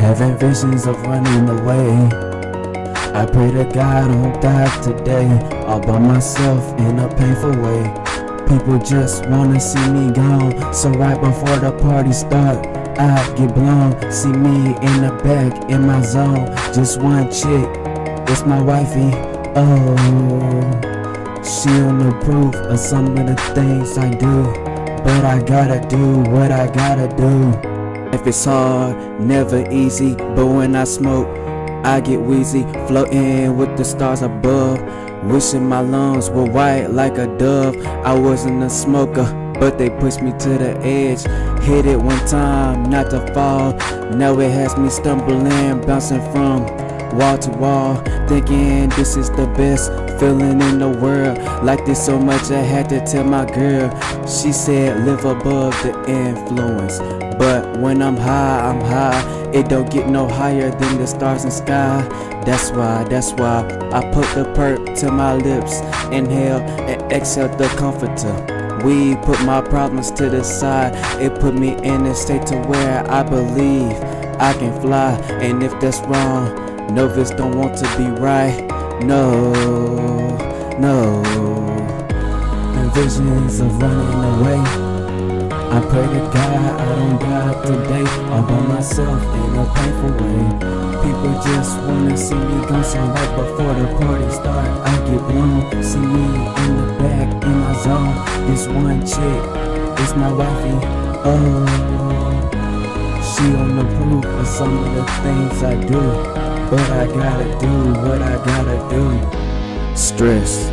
Having visions of running away. I pray to God I don't die today, all by myself in a painful way. People just wanna see me gone, so right before the party start, I get blown. See me in the back, in my zone, just one chick, it's my wifey. Oh, she on the proof of some of the things I do, but I gotta do what I gotta do. If it's hard, never easy, but when I smoke, I get wheezy, floating with the stars above, wishing my lungs were white like a dove. I wasn't a smoker, but they pushed me to the edge. Hit it one time, not to fall. Now it has me stumbling, bouncing from wall to wall, thinking this is the best feeling in the world. Like this so much I had to tell my girl. She said live above the influence, but when I'm high, it don't get no higher than the stars and sky. That's why I put the perk to my lips, inhale and exhale the comforter. We put my problems to the side. It put me in a state to where I believe I can fly. And if that's wrong, novice don't want to be right. No. And visions of running away. I pray to God I don't die today, all by myself in a painful way. People just wanna see me gone, so right before the party start, I get blown. See me in the back, in my zone. This one chick, it's my wifey. Oh, she on the proof of some of the things I do, but I gotta do what I gotta do. Stress,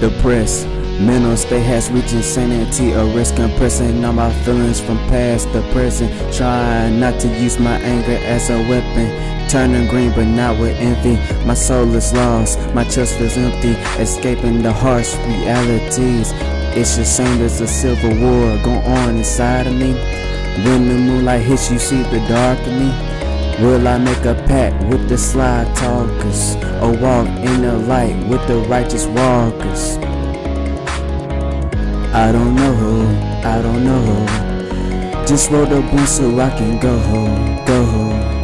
depressed, mental state has reached insanity, a risk compressing all my feelings from past to present. Trying not to use my anger as a weapon, turning green but not with envy. My soul is lost, my chest feels empty, escaping the harsh realities. It's a shame there's a civil war going on inside of me. When the moonlight hits you see the dark of me. Will I make a pact with the sly talkers, or walk in the light with the righteous walkers? I don't know. Just roll the blunt so I can go home.